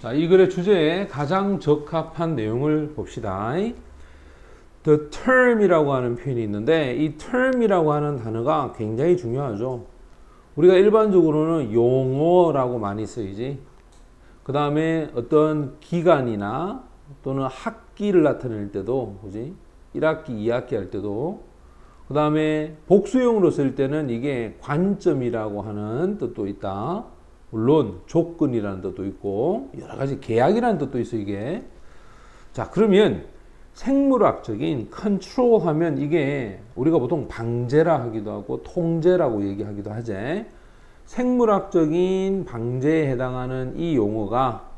자, 이 글의 주제에 가장 적합한 내용을 봅시다. The term이라고 하는 표현이 있는데 이 term이라고 하는 단어가 굉장히 중요하죠. 우리가 일반적으로는 용어라고 많이 쓰이지. 그 다음에 어떤 기간이나 또는 학기를 나타낼 때도, 그지? 1학기, 2학기 할 때도, 그 다음에 복수형으로 쓸 때는 이게 관점이라고 하는 뜻도 있다. 물론 조건이라는 뜻도 있고 여러 가지 계약이라는 뜻도 있어 이게. 자, 그러면 생물학적인 컨트롤 하면 이게 우리가 보통 방제라 하기도 하고 통제라고 얘기하기도 하지. 생물학적인 방제에 해당하는 이 용어가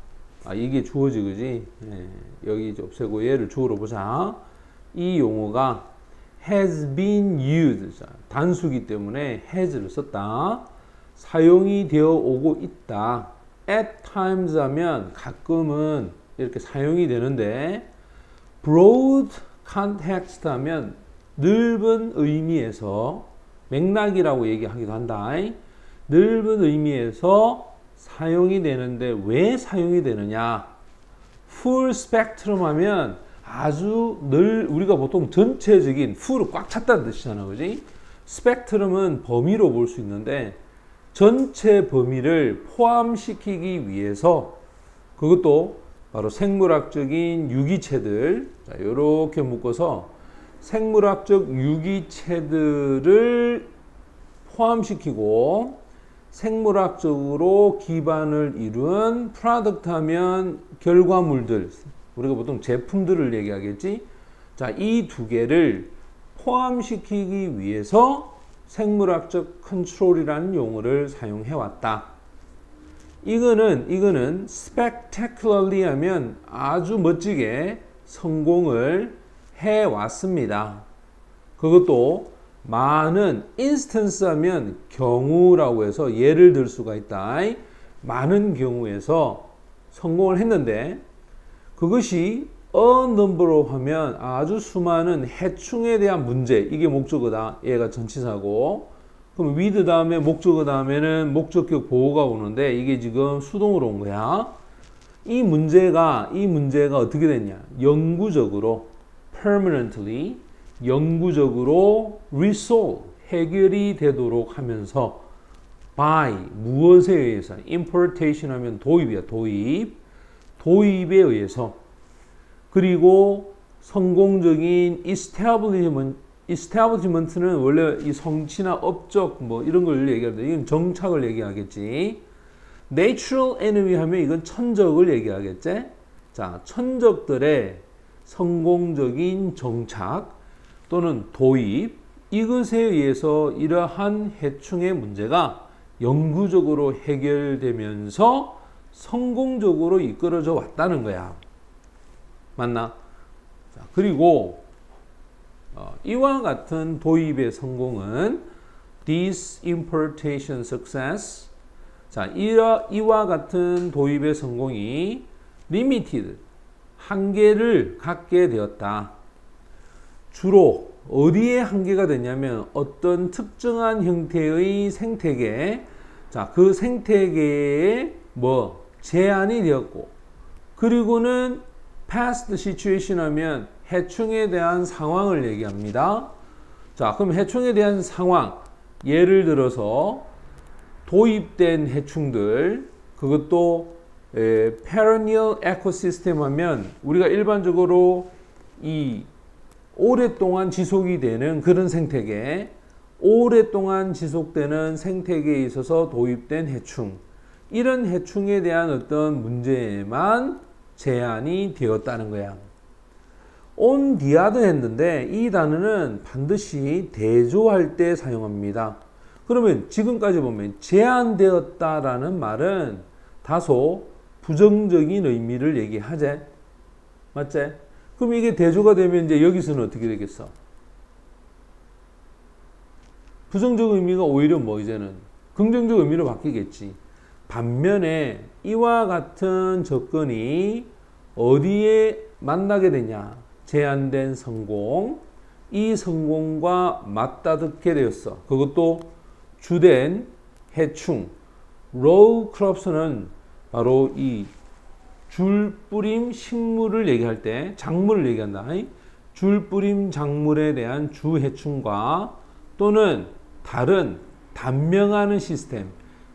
이게 주어지 그지? 여기 이제 없애고 얘를 주어로 보자. 이 용어가 has been used. 자, 단수기 때문에 has를 썼다. 사용이 되어 오고 있다. at times 하면 가끔은 이렇게 사용이 되는데 broad context 하면 넓은 의미에서 맥락이라고 얘기하기도 한다. 넓은 의미에서 사용이 되는데 왜 사용이 되느냐? full spectrum 하면 아주 우리가 보통 전체적인 full을 꽉 찼다는 뜻이잖아, 그지? spectrum은 범위로 볼 수 있는데 전체 범위를 포함시키기 위해서 그것도 바로 생물학적인 유기체들, 자, 이렇게 묶어서 생물학적 유기체들을 포함시키고 생물학적으로 기반을 이룬 프로덕트 하면 결과물들, 우리가 보통 제품들을 얘기하겠지. 자, 이 두 개를 포함시키기 위해서 생물학적 컨트롤이라는 용어를 사용해 왔다. 이거는 spectacularly 하면 아주 멋지게 성공을 해 왔습니다. 그것도 많은 instance 하면 경우라고 해서 예를 들 수가 있다. 많은 경우에서 성공을 했는데 그것이 a number로 하면 아주 수많은 해충에 대한 문제, 이게 목적어다. 얘가 전치사고. 그럼 with 다음에 목적어 다음에는 목적격 보호가 오는데 이게 지금 수동으로 온 거야. 이 문제가 어떻게 됐냐? 영구적으로 permanently 영구적으로 resolve 해결이 되도록 하면서 by 무엇에 의해서 importation 하면 도입이야. 도입에 의해서 그리고 성공적인 establishment는 원래 이 성취나 업적 뭐 이런 걸 얘기하는데 이건 정착을 얘기하겠지. natural enemy 하면 이건 천적을 얘기하겠지. 자, 천적들의 성공적인 정착 또는 도입, 이것에 의해서 이러한 해충의 문제가 영구적으로 해결되면서 성공적으로 이끌어져 왔다는 거야. 맞나? 자, 그리고 이와 같은 도입의 성공은 this importation success. 자, 이와 같은 도입의 성공이 limited 한계를 갖게 되었다. 주로 어디에 한계가 되냐면 어떤 특정한 형태의 생태계, 자, 그 생태계에 제한이 되었고, 그리고는 past situation 하면 해충에 대한 상황을 얘기합니다. 자, 그럼 해충에 대한 상황, 예를 들어서 도입된 해충들, 그것도 perennial ecosystem 하면 우리가 일반적으로 이 오랫동안 지속이 되는 그런 생태계, 오랫동안 지속되는 생태계에 있어서 도입된 해충, 이런 해충에 대한 어떤 문제에만 제한이 되었다는 거야. on the other hand인데 이 단어는 반드시 대조할 때 사용합니다. 그러면 지금까지 보면 제한되었다라는 말은 다소 부정적인 의미를 얘기하지. 맞지? 그럼 이게 대조가 되면 이제 여기서는 어떻게 되겠어? 부정적 의미가 오히려 이제는 긍정적 의미로 바뀌겠지. 반면에 이와 같은 조건이 어디에 만나게 되냐? 제한된 성공. 이 성공과 맞닿게 되었어. 그것도 주된 해충. row crops는 바로 이 줄뿌림 식물을 얘기할 때 작물을 얘기한다. 줄뿌림 작물에 대한 주해충과 또는 다른 단명하는 시스템,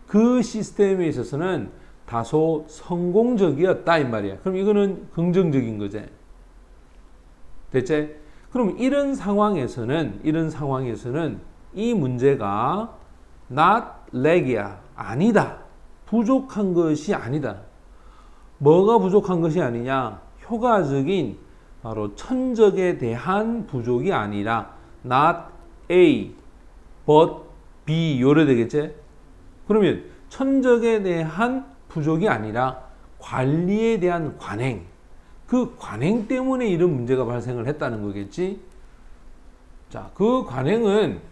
그 시스템에 있어서는 다소 성공적이었다 이 말이야. 그럼 이거는 긍정적인 거지. 됐지? 그럼 이런 상황에서는 이 문제가 not lag이야. 아니다. 부족한 것이 아니다. 뭐가 부족한 것이 아니냐? 효과적인 바로 천적에 대한 부족이 아니라 not A but B 요래 되겠지? 그러면 천적에 대한 부족이 아니라 관리에 대한 관행, 그 관행 때문에 이런 문제가 발생을 했다는 거겠지? 자, 그 관행은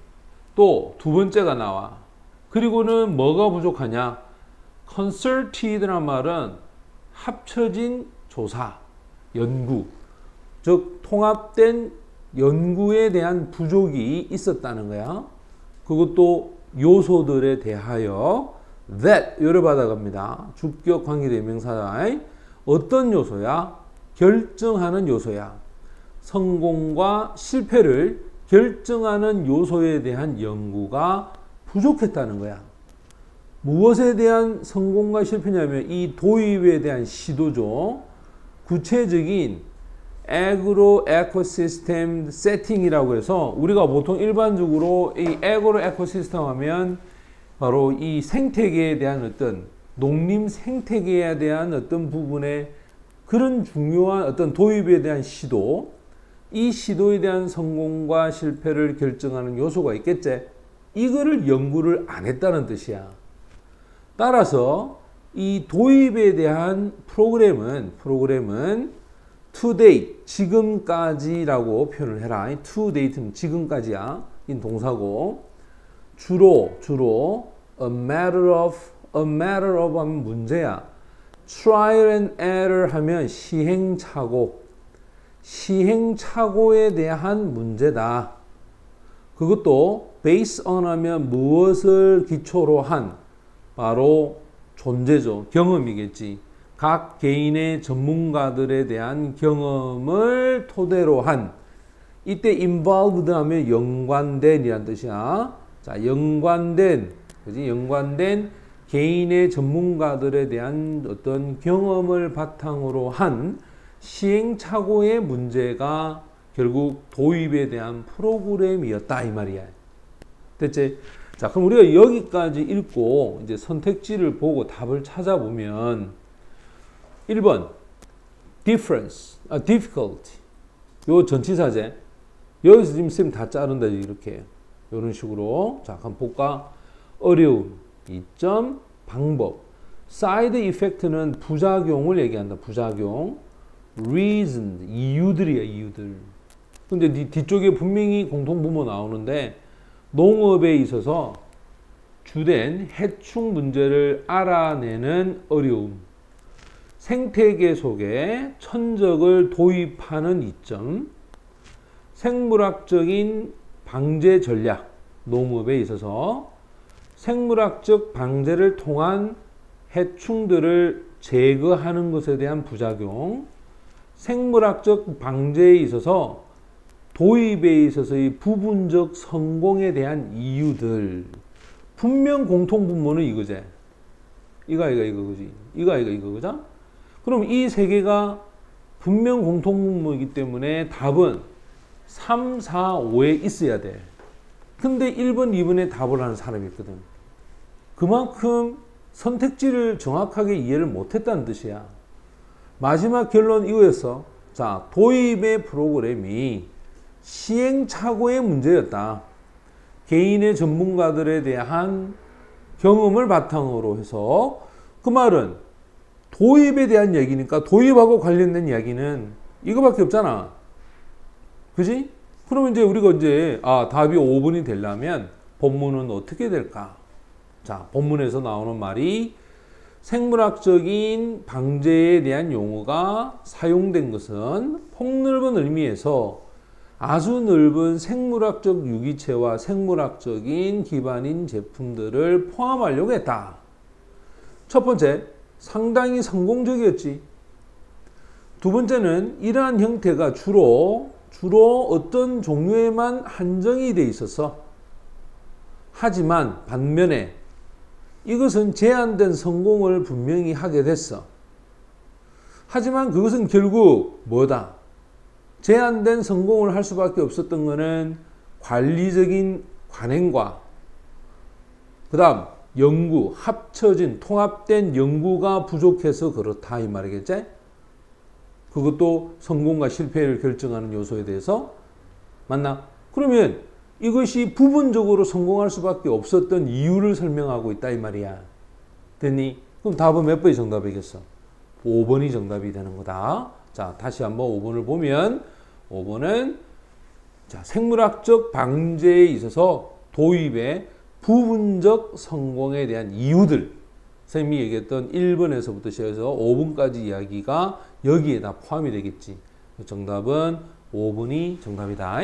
또 두 번째가 나와. 그리고는 뭐가 부족하냐? concerted란 말은 합쳐진 조사, 연구, 즉 통합된 연구에 대한 부족이 있었다는 거야. 그것도 요소들에 대하여 that 요를 받아갑니다. 주격 관계대명사다. 어떤 요소야? 결정하는 요소야. 성공과 실패를 결정하는 요소에 대한 연구가 부족했다는 거야. 무엇에 대한 성공과 실패냐면 이 도입에 대한 시도죠. 구체적인 애그로 에코시스템 세팅이라고 해서 우리가 보통 일반적으로 이 애그로 에코시스템 하면 바로 이 생태계에 대한 어떤 농림 생태계에 대한 어떤 부분에 그런 중요한 어떤 도입에 대한 시도, 이 시도에 대한 성공과 실패를 결정하는 요소가 있겠지. 이거를 연구를 안 했다는 뜻이야. 따라서 이 도입에 대한 프로그램은 to date, 지금까지라고 표현을 해라. to date는 지금까지야. 이 동사고 주로 a matter of 하면 문제야. trial and error 하면 시행착오에 대한 문제다. 그것도 based on 하면 무엇을 기초로 한 바로 존재죠. 경험이겠지. 각 개인의 전문가들에 대한 경험을 토대로 한 이때 involved 하면 연관된 이란 뜻이야. 자, 연관된 개인의 전문가들에 대한 어떤 경험을 바탕으로 한 시행착오의 문제가 결국 도입에 대한 프로그램이었다 이 말이야. 됐지? 자, 그럼 우리가 여기까지 읽고 이제 선택지를 보고 답을 찾아보면 1번 difficulty 요 전치사제 여기서 지금 쌤 다 자른다 이렇게 이런 식으로. 자, 한번 볼까? 어려움, 이점, 방법. side effect는 부작용을 얘기한다. 부작용. reason, 이유들이야, 이유들. 근데 뒤쪽에 분명히 공통분모 나오는데 농업에 있어서 주된 해충 문제를 알아내는 어려움. 생태계 속에 천적을 도입하는 이점. 생물학적인 방제 전략. 농업에 있어서 생물학적 방제를 통한 해충들을 제거하는 것에 대한 부작용. 생물학적 방제에 있어서 도입에 있어서의 부분적 성공에 대한 이유들. 분명 공통분모는 이거지. 이거 그지? 이거 그죠? 그럼 이 세 개가 분명 공통분모이기 때문에 답은 3, 4, 5에 있어야 돼. 근데 1번, 2번에 답을 하는 사람이 있거든. 그만큼 선택지를 정확하게 이해를 못했다는 뜻이야. 마지막 결론 이거였어. 자, 도입의 프로그램이 시행착오의 문제였다. 개인의 전문가들에 대한 경험을 바탕으로 해서 그 말은 도입에 대한 얘기니까 도입하고 관련된 이야기는 이거밖에 없잖아. 그지? 그러면 이제 우리가 이제 답이 5번이 되려면 본문은 어떻게 될까? 자, 본문에서 나오는 말이 생물학적인 방제에 대한 용어가 사용된 것은 폭넓은 의미에서 아주 넓은 생물학적 유기체와 생물학적인 기반인 제품들을 포함하려고 했다. 첫 번째, 상당히 성공적이었지. 두 번째는 이러한 형태가 주로 어떤 종류에만 한정이 돼 있어서 하지만 반면에 이것은 제한된 성공을 분명히 하게 됐어. 하지만 그것은 결국 뭐다? 제한된 성공을 할 수밖에 없었던 것은 관리적인 관행과 그 다음 연구, 합쳐진 통합된 연구가 부족해서 그렇다 이 말이겠지? 그것도 성공과 실패를 결정하는 요소에 대해서 맞나? 그러면 이것이 부분적으로 성공할 수밖에 없었던 이유를 설명하고 있다 이 말이야. 됐니? 그럼 답은 몇 번이 정답이겠어? 5번이 정답이 되는 거다. 자, 다시 한번 5번을 보면 5번은 자, 생물학적 방제에 있어서 도입의 부분적 성공에 대한 이유들 선생님이 얘기했던 1번에서부터 시작해서 5번까지 이야기가 여기에 다 포함이 되겠지. 정답은 5번이 정답이다.